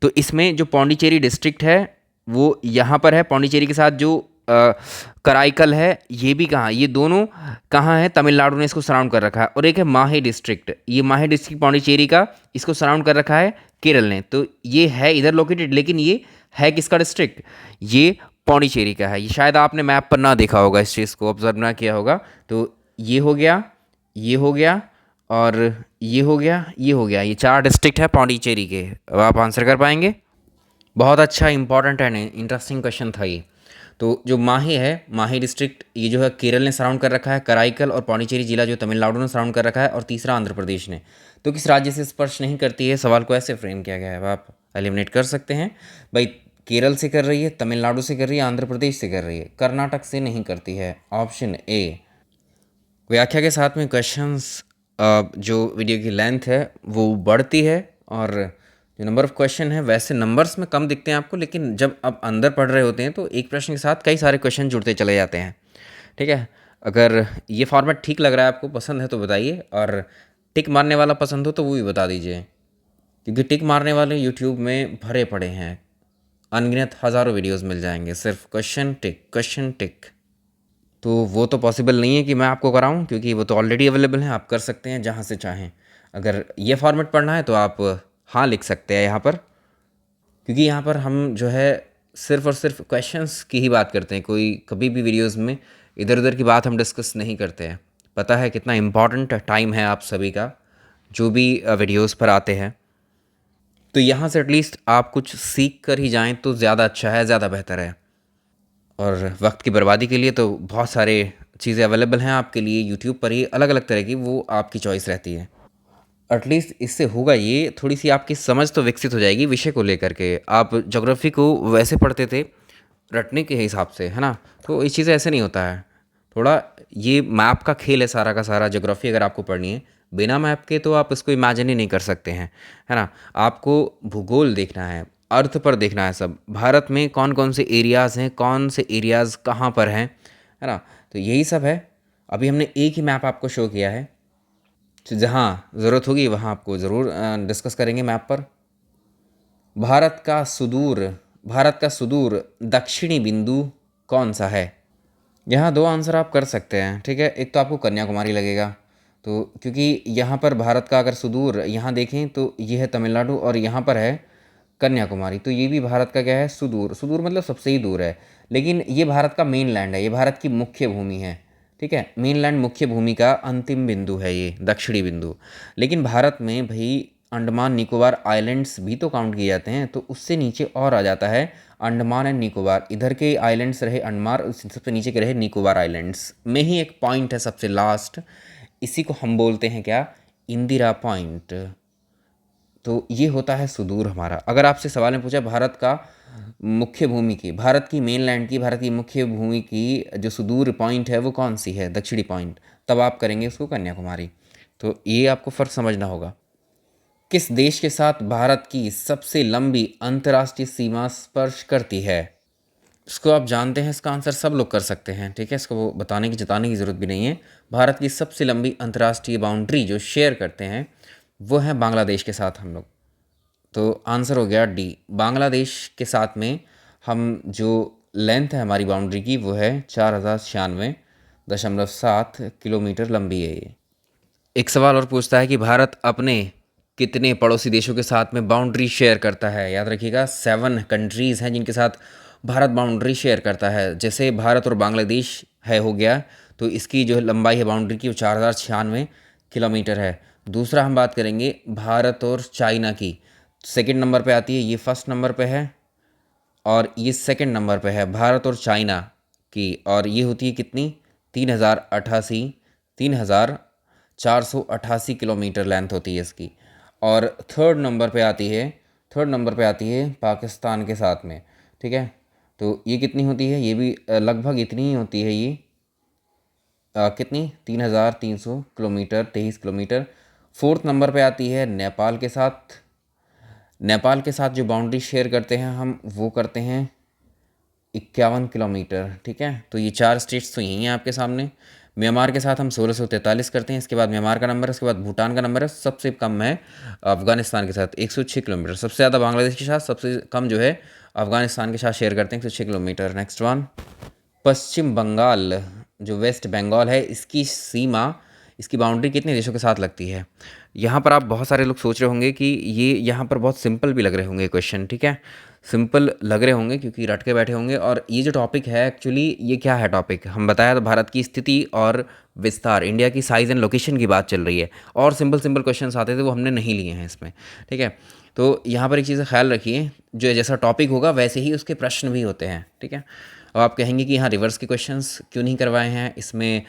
तो इसमें जो पौंडीचेरी डिस्ट्रिक्ट है वो यहाँ पर है, पौंडीचेरी के साथ जो कराईकल है ये भी कहाँ, ये दोनों कहाँ है, तमिलनाडु ने इसको सराउंड कर रखा है। और एक है माहे डिस्ट्रिक्ट, ये माहे डिस्ट्रिक्ट पौंडीचेरी का, इसको सराउंड कर रखा है केरल ने। तो ये है इधर लोकेटेड, लेकिन ये है किसका डिस्ट्रिक्ट, ये पौंडीचेरी का है। ये शायद आपने मैप पर ना देखा होगा, इस चीज़ को ऑब्जर्व ना किया होगा। तो ये हो गया, ये हो गया और ये हो गया, ये हो गया। ये 4 डिस्ट्रिक्ट है पौंडीचेरी के। अब आप आंसर कर पाएंगे। बहुत अच्छा, इंपॉर्टेंट एंड इंटरेस्टिंग क्वेश्चन था ये। तो जो माहे है, माहे डिस्ट्रिक्ट ये जो है केरल ने सराउंड कर रखा है, कराईकल और पौंडीचेरी जिला जो तमिलनाडु ने सराउंड कर रखा है, और तीसरा आंध्र प्रदेश ने। तो किस राज्य से स्पर्श नहीं करती है, सवाल को ऐसे फ्रेम किया गया है। अब आप एलिमिनेट कर सकते हैं भाई, केरल से कर रही है, तमिलनाडु से कर रही है, आंध्र प्रदेश से कर रही है, कर्नाटक से नहीं करती है। Option A. व्याख्या के साथ में क्वेश्चंस, जो वीडियो की लेंथ है वो बढ़ती है और जो नंबर ऑफ़ क्वेश्चन है वैसे नंबर्स में कम दिखते हैं आपको, लेकिन जब आप अंदर पढ़ रहे होते हैं तो एक प्रश्न के साथ कई सारे क्वेश्चन जुड़ते चले जाते हैं, ठीक है। अगर ये फॉर्मेट ठीक लग रहा है, आपको पसंद है तो बताइए, और टिक मारने वाला पसंद हो तो वो भी बता दीजिए, क्योंकि टिक मारने वाले यूट्यूब में भरे पड़े हैं, अनगिनत हज़ारों वीडियोस मिल जाएंगे, सिर्फ क्वेश्चन टिक। तो वो तो पॉसिबल नहीं है कि मैं आपको कराऊं, क्योंकि वो तो ऑलरेडी अवेलेबल है, आप कर सकते हैं जहां से चाहें। अगर ये फॉर्मेट पढ़ना है तो आप हाँ लिख सकते हैं यहाँ पर, क्योंकि यहाँ पर हम जो है सिर्फ और सिर्फ क्वेश्चंस की ही बात करते हैं, कोई कभी भी वीडियोस में इधर उधर की बात हम डिस्कस नहीं करते हैं। पता है कितना इम्पॉर्टेंट टाइम है आप सभी का, जो भी वीडियोस पर आते हैं। तो यहाँ से एटलीस्ट आप कुछ सीख कर ही जाएँ तो ज़्यादा अच्छा है, ज़्यादा बेहतर है। और वक्त की बर्बादी के लिए तो बहुत सारे चीज़ें अवेलेबल हैं आपके लिए यूट्यूब पर ही, अलग अलग तरह की, वो आपकी चॉइस रहती है। एटलीस्ट इससे होगा ये, थोड़ी सी आपकी समझ तो विकसित हो जाएगी विषय को लेकर के। आप ज्योग्राफी को वैसे पढ़ते थे रटने के हिसाब से, है ना, तो ये चीज़ें ऐसे नहीं होता है। थोड़ा ये मैप का खेल है सारा का सारा। ज्योग्राफी अगर आपको पढ़नी है बिना मैप के तो आप इसको इमेजिन ही नहीं कर सकते हैं, है ना। आपको भूगोल देखना है, अर्थ पर देखना है सब, भारत में कौन कौन से एरियाज़ हैं, कौन से एरियाज़ कहाँ पर हैं, है ना। तो यही सब है। अभी हमने एक ही मैप आपको शो किया है, तो जहाँ ज़रूरत होगी वहाँ आपको ज़रूर डिस्कस करेंगे मैप पर। भारत का सुदूर दक्षिणी बिंदु कौन सा है। यहाँ 2 आंसर आप कर सकते हैं, ठीक है। एक तो आपको कन्याकुमारी लगेगा, तो क्योंकि यहाँ पर भारत का अगर सुदूर यहाँ देखें तो ये है तमिलनाडु और यहाँ पर है कन्याकुमारी, तो ये भी भारत का क्या है, सुदूर। सुदूर मतलब सबसे ही दूर है, लेकिन ये भारत का मेन लैंड है, ये भारत की मुख्य भूमि है, ठीक है। मेन लैंड मुख्य भूमि का अंतिम बिंदु है ये दक्षिणी बिंदु। लेकिन भारत में भाई अंडमान निकोबार आइलैंड्स भी तो काउंट किए जाते हैं, तो उससे नीचे और आ जाता है अंडमान एंड निकोबार। इधर के आइलैंड्स रहे अंडमान, सबसे नीचे के रहे निकोबार आइलैंड्स में ही एक पॉइंट है सबसे लास्ट, इसी को हम बोलते हैं क्या, इंदिरा पॉइंट। तो ये होता है सुदूर हमारा। अगर आपसे सवाल में पूछा भारत का मुख्य भूमि की, भारत की मेन लैंड की, भारत की मुख्य भूमि की जो सुदूर पॉइंट है वो कौन सी है, दक्षिणी पॉइंट, तब आप करेंगे उसको कन्याकुमारी। तो ये आपको फ़र्क समझना होगा। किस देश के साथ भारत की सबसे लंबी अंतर्राष्ट्रीय सीमा स्पर्श करती है। इसको आप जानते हैं, इसका आंसर सब लोग कर सकते हैं, ठीक है। इसको बताने की जताने की ज़रूरत भी नहीं है। भारत की सबसे लंबी अंतर्राष्ट्रीय बाउंड्री जो शेयर करते हैं वो है बांग्लादेश के साथ हम लोग। तो आंसर हो गया डी, बांग्लादेश के साथ में हम जो लेंथ है हमारी बाउंड्री की वो है 4096.7 किलोमीटर लंबी है ये। एक सवाल और पूछता है कि भारत अपने कितने पड़ोसी देशों के साथ में बाउंड्री शेयर करता है। याद रखिएगा 7 कंट्रीज़ हैं जिनके साथ भारत बाउंड्री शेयर करता है। जैसे भारत और बांग्लादेश है हो गया, तो इसकी जो लंबाई है बाउंड्री की वो 4096 किलोमीटर है। दूसरा हम बात करेंगे भारत और चाइना की, सेकंड नंबर पे आती है, ये फर्स्ट नंबर पे है और ये सेकंड नंबर पे है भारत और चाइना की, और ये होती है कितनी, 3488 किलोमीटर लेंथ होती है इसकी। और थर्ड नंबर पे आती है थर्ड नंबर पे आती है पाकिस्तान के साथ में, ठीक है। तो ये कितनी होती है, ये भी लगभग इतनी ही होती है ये, कितनी 3,300 किलोमीटर, 23 किलोमीटर। फोर्थ नंबर पे आती है नेपाल के साथ। नेपाल के साथ जो बाउंड्री शेयर करते हैं हम, वो करते हैं 51 किलोमीटर, ठीक है। तो ये चार स्टेट्स तो यही हैं आपके सामने। म्यांमार के साथ हम 1643 करते हैं, इसके बाद म्यांमार का नंबर है, उसके बाद भूटान का नंबर है, सबसे कम है अफगानिस्तान के साथ 106 किलोमीटर। सबसे ज़्यादा बांग्लादेश के साथ, सबसे कम जो है अफगानिस्तान के साथ शेयर करते हैं 106 किलोमीटर। नेक्स्ट वन, पश्चिम बंगाल जो वेस्ट बंगाल है, इसकी सीमा, इसकी बाउंड्री कितने देशों के साथ लगती है। यहाँ पर आप बहुत सारे लोग सोच रहे होंगे कि ये यहाँ पर बहुत सिंपल भी लग रहे होंगे क्वेश्चन, ठीक है। सिंपल लग रहे होंगे क्योंकि रट के बैठे होंगे। और ये जो टॉपिक है एक्चुअली, ये क्या है टॉपिक, हम बताया तो भारत की स्थिति और विस्तार, इंडिया की साइज़ एंड लोकेशन की बात चल रही है। और सिंपल सिंपल क्वेश्चन आते थे, वो हमने नहीं लिए हैं इसमें, ठीक है। तो यहाँ पर एक चीज़ का ख्याल रखिए, जो जैसा टॉपिक होगा वैसे ही उसके प्रश्न भी होते हैं, ठीक है। अब आप कहेंगे कि यहाँ रिवर्स के क्वेश्चंस क्यों नहीं करवाए हैं इसमें,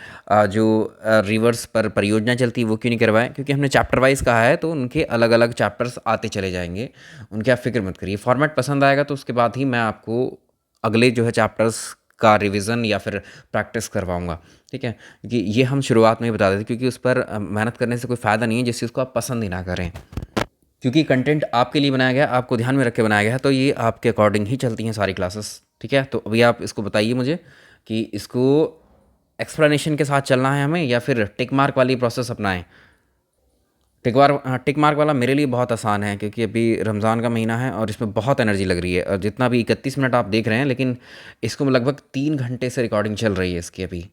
जो रिवर्स पर परियोजना चलती है वो क्यों नहीं करवाए, क्योंकि हमने चैप्टर वाइज कहा है तो उनके अलग अलग चैप्टर्स आते चले जाएंगे, उनकी आप फिक्र मत करिए। फॉर्मेट पसंद आएगा तो उसके बाद ही मैं आपको अगले जो है चैप्टर्स का रिवीजन या फिर प्रैक्टिस करवाऊंगा, ठीक है। क्योंकि ये हम शुरुआत में ही बता देते, क्योंकि उस पर मेहनत करने से कोई फ़ायदा नहीं है जिस चीज़ को आप पसंद ही ना करें। क्योंकि कंटेंट आपके लिए बनाया गया, आपको ध्यान में रख के बनाया गया है, तो ये आपके अकॉर्डिंग ही चलती हैं सारी क्लासेस, ठीक है। तो अभी आप इसको बताइए मुझे कि इसको एक्सप्लेनेशन के साथ चलना है हमें या फिर टिक मार्क वाली प्रोसेस अपनाएं। टिक मार्क वाला मेरे लिए बहुत आसान है, क्योंकि अभी रमज़ान का महीना है और इसमें बहुत एनर्जी लग रही है। और जितना भी 31 मिनट आप देख रहे हैं, लेकिन इसको लगभग 3 घंटे से रिकॉर्डिंग चल रही है इसकी अभी।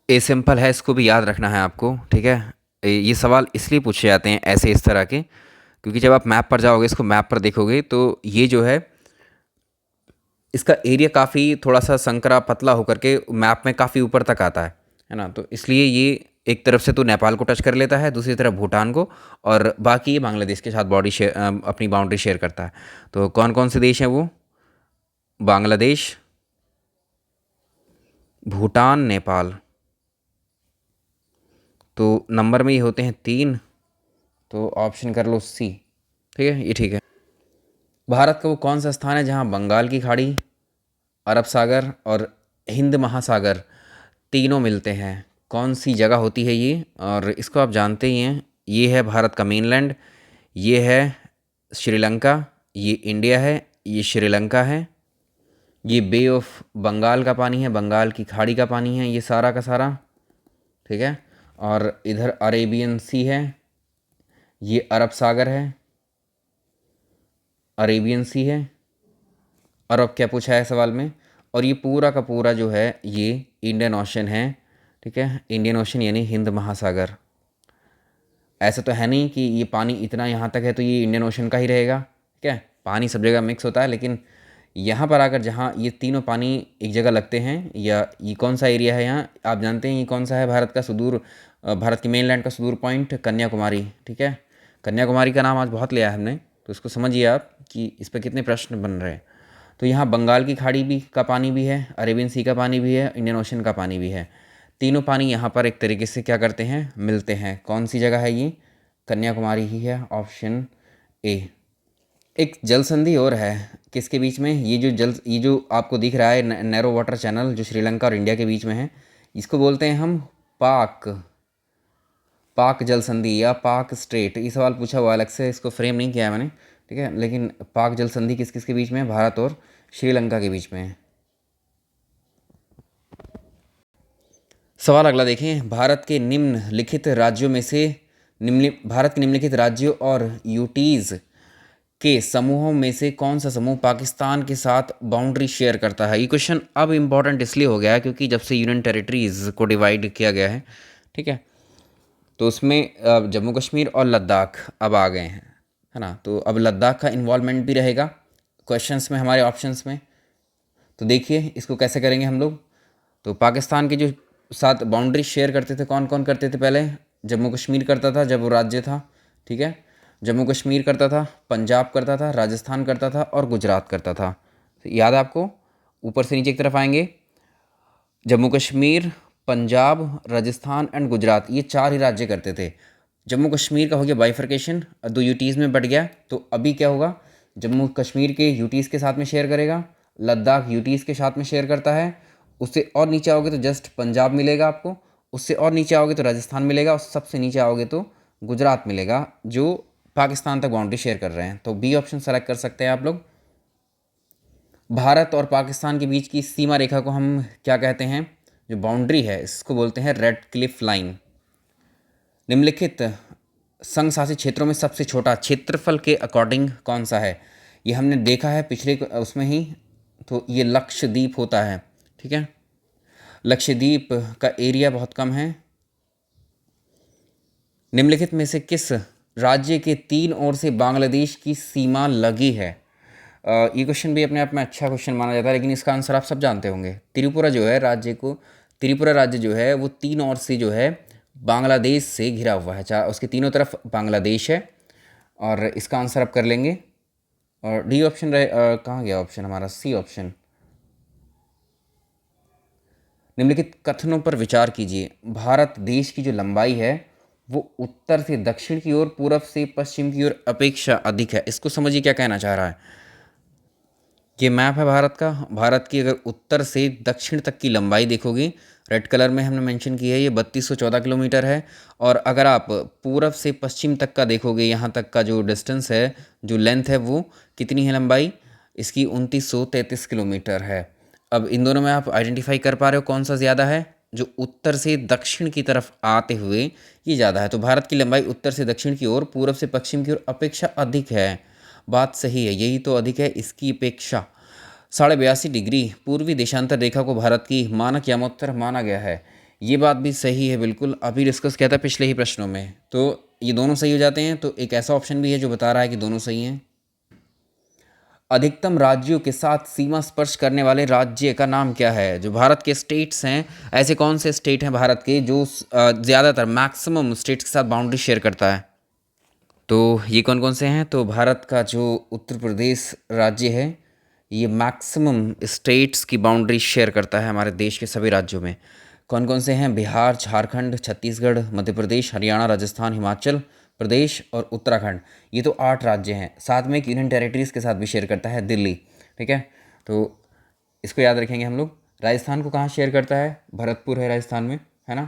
ए सिंपल है, इसको भी याद रखना है आपको, ठीक है। ये सवाल इसलिए पूछे जाते हैं ऐसे इस तरह के, क्योंकि जब आप मैप पर जाओगे, इसको मैप पर देखोगे तो ये जो है इसका एरिया काफ़ी थोड़ा सा संकरा पतला होकर के मैप में काफ़ी ऊपर तक आता है ना। तो इसलिए ये एक तरफ से तो नेपाल को टच कर लेता है, दूसरी तरफ भूटान को, और बाकी ये बांग्लादेश के साथ अपनी बाउंड्री शेयर करता है। तो कौन कौन से देश हैं वो, बांग्लादेश, भूटान, नेपाल। तो नंबर में ये होते हैं 3, तो ऑप्शन कर लो सी, ठीक है, ये ठीक है। भारत का वो कौन सा स्थान है जहाँ बंगाल की खाड़ी, अरब सागर और हिंद महासागर तीनों मिलते हैं, कौन सी जगह होती है ये। और इसको आप जानते ही हैं, ये है भारत का मेनलैंड, ये है श्रीलंका, ये इंडिया है, ये श्रीलंका है, ये बे ऑफ बंगाल का पानी है, बंगाल की खाड़ी का पानी है ये सारा का सारा, ठीक है। और इधर अरेबियन सी है, ये अरब सागर है, अरेबियन सी है, अरब क्या पूछा है सवाल में। और ये पूरा का पूरा जो है ये इंडियन ओशन है, ठीक है। इंडियन ओशन यानी हिंद महासागर। ऐसा तो है नहीं कि ये पानी इतना यहाँ तक है तो ये इंडियन ओशन का ही रहेगा, ठीक है। पानी सब जगह मिक्स होता है, लेकिन यहाँ पर आकर जहाँ ये तीनों पानी एक जगह लगते हैं, या ये कौन सा एरिया है यहाँ आप जानते हैं, ये कौन सा है भारत का सुदूर, भारत के मेनलैंड का सुदूर पॉइंट, कन्याकुमारी, ठीक है। कन्याकुमारी का नाम आज बहुत लिया है हमने, तो इसको समझिए आप कि इस पर कितने प्रश्न बन रहे हैं। तो यहाँ बंगाल की खाड़ी भी का पानी भी है, अरेबियन सी का पानी भी है, इंडियन ओशन का पानी भी है। तीनों पानी यहाँ पर एक तरीके से क्या करते हैं, मिलते हैं। कौन सी जगह है ये, कन्याकुमारी ही है, ऑप्शन ए। एक जल संधि और है किसके बीच में, ये जो आपको दिख रहा है नैरो वाटर चैनल, जो श्रीलंका और इंडिया के बीच में है, इसको बोलते हैं हम पाक पाक जल संधि या पाक स्ट्रेट। ये सवाल पूछा हुआ अलग से, इसको फ्रेम नहीं किया है मैंने, ठीक है। लेकिन पाक जल संधि किस किस के बीच में है, भारत और श्रीलंका के बीच में है। सवाल अगला देखें, भारत के निम्नलिखित राज्यों में से भारत के निम्नलिखित राज्यों और यूटीज़ के समूहों में से कौन सा समूह पाकिस्तान के साथ बाउंड्री शेयर करता है। ये क्वेश्चन अब इम्पॉर्टेंट इसलिए हो गया है क्योंकि जब से यूनियन टेरिटरीज़ को डिवाइड किया गया है, ठीक है, तो उसमें जम्मू कश्मीर और लद्दाख अब आ गए हैं, है ना। तो अब लद्दाख का इन्वॉल्वमेंट भी रहेगा क्वेश्चंस में, हमारे ऑप्शंस में। तो देखिए इसको कैसे करेंगे हम लोग। तो पाकिस्तान के जो साथ बाउंड्री शेयर करते थे, कौन कौन करते थे पहले, जम्मू कश्मीर करता था जब वो राज्य था, ठीक है। जम्मू कश्मीर करता था, पंजाब करता था, राजस्थान करता था और गुजरात करता था। तो याद है आपको, ऊपर से नीचे की तरफ आएंगे, जम्मू कश्मीर, पंजाब, राजस्थान एंड गुजरात, ये 4 ही राज्य करते थे। जम्मू कश्मीर का हो गया बाइफर्केशन, दो यूटीज़ में बट गया, तो अभी क्या होगा, जम्मू कश्मीर के यूटीज़ के साथ में शेयर करेगा, लद्दाख यूटीज़ के साथ में शेयर करता है, उससे और नीचे आओगे तो जस्ट पंजाब मिलेगा आपको, उससे और नीचे आओगे तो राजस्थान मिलेगा, और सबसे नीचे आओगे तो गुजरात मिलेगा, जो पाकिस्तान तक बाउंड्री शेयर कर रहे हैं। तो बी ऑप्शन सेलेक्ट कर सकते हैं आप लोग। भारत और पाकिस्तान के बीच की सीमा रेखा को हम क्या कहते हैं, जो बाउंड्री है इसको बोलते हैं रेड क्लिफ लाइन। निम्नलिखित संघ शासित क्षेत्रों में सबसे छोटा क्षेत्रफल के अकॉर्डिंग कौन सा है? ये हमने देखा है पिछले उसमें ही, तो ये लक्षद्वीप होता है। ठीक है, लक्षद्वीप का एरिया बहुत कम है। निम्नलिखित में से किस राज्य के तीन ओर से बांग्लादेश की सीमा लगी है? ये क्वेश्चन भी अपने आप में अच्छा क्वेश्चन माना जाता है, लेकिन इसका आंसर आप सब जानते होंगे। त्रिपुरा जो है राज्य को, त्रिपुरा राज्य जो है वो तीन ओर से जो है बांग्लादेश से घिरा हुआ है, चाहे उसके तीनों तरफ बांग्लादेश है, और इसका आंसर आप कर लेंगे। और डी ऑप्शन रहे, कहाँ गया ऑप्शन हमारा, सी ऑप्शन। निम्नलिखित कथनों पर विचार कीजिए। भारत देश की जो लंबाई है वो उत्तर से दक्षिण की ओर, पूरब से पश्चिम की ओर अपेक्षा अधिक है। इसको समझिए क्या कहना चाह रहा है। ये मैप है भारत का। भारत की अगर उत्तर से दक्षिण तक की लंबाई देखोगे, रेड कलर में हमने मेंशन की है, ये 3214 किलोमीटर है। और अगर आप पूरब से पश्चिम तक का देखोगे, यहाँ तक का जो डिस्टेंस है, जो लेंथ है, वो कितनी है लंबाई इसकी, 2933 किलोमीटर है। अब इन दोनों में आप आइडेंटिफाई कर पा रहे हो कौन सा ज़्यादा है? जो उत्तर से दक्षिण की तरफ आते हुए ये ज़्यादा है। तो भारत की लंबाई उत्तर से दक्षिण की ओर, पूरब से पश्चिम की ओर अपेक्षा अधिक है। बात सही है, यही तो अधिक है इसकी अपेक्षा। 82.5 डिग्री पूर्वी देशांतर रेखा को भारत की मानक यामोत्तर माना गया है। ये बात भी सही है, बिल्कुल अभी डिस्कस किया था पिछले ही प्रश्नों में। तो ये दोनों सही हो जाते हैं। तो एक ऐसा ऑप्शन भी है जो बता रहा है कि दोनों सही हैं। अधिकतम राज्यों के साथ सीमा स्पर्श करने वाले राज्य का नाम क्या है? जो भारत के स्टेट्स हैं, ऐसे कौन से स्टेट हैं भारत के जो ज़्यादातर मैक्सिमम स्टेट्स के साथ बाउंड्री शेयर करता है? तो ये कौन कौन से हैं? तो भारत का जो उत्तर प्रदेश राज्य है, ये मैक्सिमम स्टेट्स की बाउंड्री शेयर करता है हमारे देश के सभी राज्यों में। कौन कौन से हैं? बिहार, झारखंड, छत्तीसगढ़, मध्य प्रदेश, हरियाणा, राजस्थान, हिमाचल प्रदेश और उत्तराखंड। ये तो 8 राज्य हैं। साथ में एक यूनियन टेरिटरीज़ के साथ भी शेयर करता है, दिल्ली। ठीक है, तो इसको याद रखेंगे हम लोग। राजस्थान को कहाँ शेयर करता है? भरतपुर है राजस्थान में, है ना।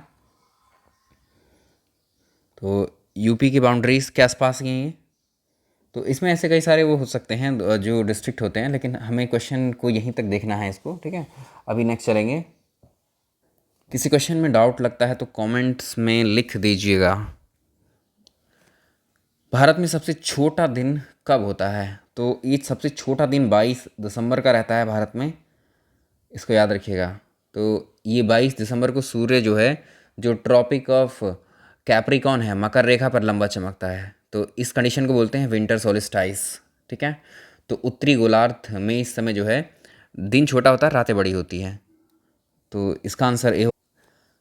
तो यूपी की बाउंड्रीज़ के आसपास ही हैं ये। तो इसमें ऐसे कई सारे वो हो सकते हैं जो डिस्ट्रिक्ट होते हैं, लेकिन हमें क्वेश्चन को यहीं तक देखना है इसको। ठीक है, अभी नेक्स्ट चलेंगे। किसी क्वेश्चन में डाउट लगता है तो कमेंट्स में लिख दीजिएगा। भारत में सबसे छोटा दिन कब होता है? तो ये सबसे छोटा दिन 22 दिसंबर का रहता है भारत में, इसको याद रखिएगा। तो ये 22 दिसंबर को सूर्य जो है, जो ट्रॉपिक ऑफ कैप्रिकॉन है, मकर रेखा पर लंबा चमकता है। तो इस कंडीशन को बोलते हैं विंटर सोलिस्टाइस। ठीक है, तो उत्तरी गोलार्ध में इस समय जो है दिन छोटा होता है, रातें बड़ी होती हैं। तो इसका आंसर ए।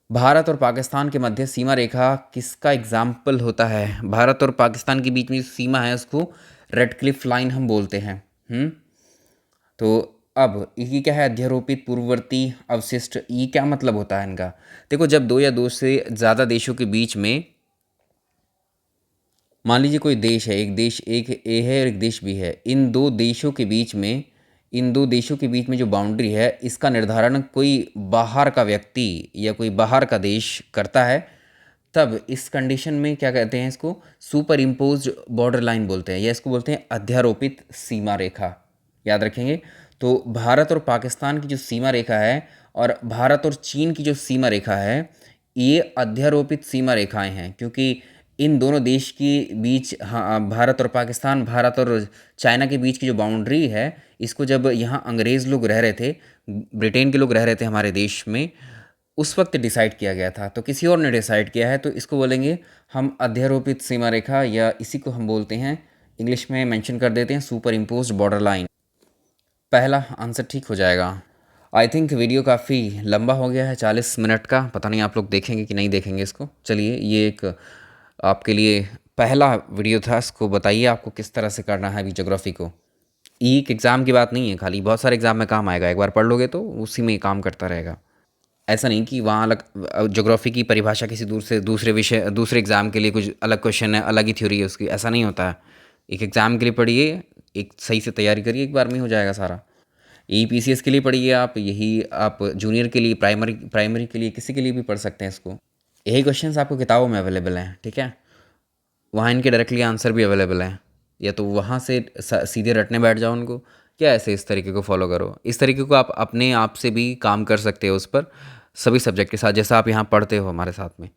भारत और पाकिस्तान के मध्य सीमा रेखा किसका एग्जाम्पल होता है? भारत और पाकिस्तान के बीच में जो सीमा है उसको रेड क्लिफ लाइन हम बोलते हैं। तो अब ये क्या है? अध्यारोपित पूर्ववर्ती अवशिष्ट, ये क्या मतलब होता है इनका? देखो, जब दो या दो से ज़्यादा देशों के बीच में, मान लीजिए कोई देश है, एक देश एक ए है और एक देश बी है, इन दो देशों के बीच में, इन दो देशों के बीच में जो बाउंड्री है, इसका निर्धारण कोई बाहर का व्यक्ति या कोई बाहर का देश करता है, तब इस कंडीशन में क्या कहते हैं? इसको सुपर इम्पोज्ड बॉर्डर लाइन बोलते हैं, या इसको बोलते हैं अध्यारोपित सीमा रेखा। याद रखेंगे। तो भारत और पाकिस्तान की जो सीमा रेखा है और भारत और चीन की जो सीमा रेखा है, ये अध्यारोपित सीमा रेखाएं हैं, क्योंकि इन दोनों देश के बीच, हाँ, भारत और पाकिस्तान, भारत और चाइना के बीच की जो बाउंड्री है, इसको जब यहाँ अंग्रेज़ लोग रह रहे थे, ब्रिटेन के लोग रह रहे थे हमारे देश में, उस वक्त डिसाइड किया गया था। तो किसी और ने डिसाइड किया है, तो इसको बोलेंगे हम अध्यारोपित सीमा रेखा, या इसी को हम बोलते हैं, इंग्लिश में मेंशन कर देते हैं, सुपर इम्पोज्ड बॉर्डर लाइन। पहला आंसर ठीक हो जाएगा। आई थिंक वीडियो काफ़ी लंबा हो गया है, 40 मिनट का। पता नहीं आप लोग देखेंगे कि नहीं देखेंगे इसको। चलिए, ये एक आपके लिए पहला वीडियो था, इसको बताइए आपको किस तरह से करना है अभी ज्योग्राफी को। एक एग्ज़ाम की बात नहीं है खाली, बहुत सारे एग्ज़ाम में काम आएगा। एक बार पढ़ लोगे तो उसी में काम करता रहेगा। ऐसा नहीं कि वहाँ अलग ज्योग्राफी की परिभाषा किसी दूसरे विषय दूसरे एग्ज़ाम के लिए कुछ अलग क्वेश्चन है, अलग ही थ्योरी है उसकी, ऐसा नहीं होता है। एक एग्ज़ाम के लिए पढ़िए, एक सही से तैयारी करिए, एक बार में हो जाएगा सारा। ईपीसीएस के लिए पढ़िए आप, यही आप जूनियर के लिए, प्राइमरी के लिए, किसी के लिए भी पढ़ सकते हैं इसको। यही क्वेश्चंस आपको किताबों में अवेलेबल हैं, ठीक है। वहाँ इनके डायरेक्टली आंसर भी अवेलेबल हैं, या तो वहाँ से सीधे रटने बैठ जाओ उनको, क्या ऐसे इस तरीके को फॉलो करो। इस तरीके को आप अपने आप से भी काम कर सकते हो उस पर, सभी सब्जेक्ट के साथ, जैसा आप यहाँ पढ़ते हो हमारे साथ में।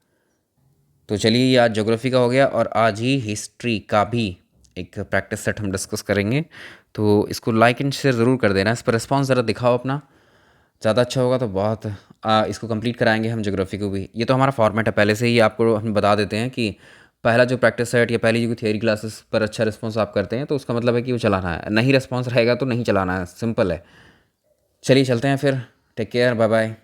तो चलिए, ये आज ज्योग्राफी का हो गया, और आज ही हिस्ट्री का भी एक प्रैक्टिस सेट हम डिस्कस करेंगे। तो इसको लाइक एंड शेयर ज़रूर कर देना, इस पर रिस्पॉन्स ज़रा दिखाओ अपना, ज़्यादा अच्छा होगा तो बहुत। इसको कंप्लीट कराएंगे हम ज्योग्राफी को भी। ये तो हमारा फॉर्मेट है पहले से ही, आपको हम बता देते हैं कि पहला जो प्रैक्टिस सेट या पहली जो थियरी क्लासेस पर अच्छा रिस्पॉन्स आप करते हैं तो उसका मतलब है कि वो चलाना है, नहीं रिस्पॉन्स रहेगा तो नहीं चलाना है, सिंपल है। चलिए चलते हैं फिर, टेक केयर, बाय बाय।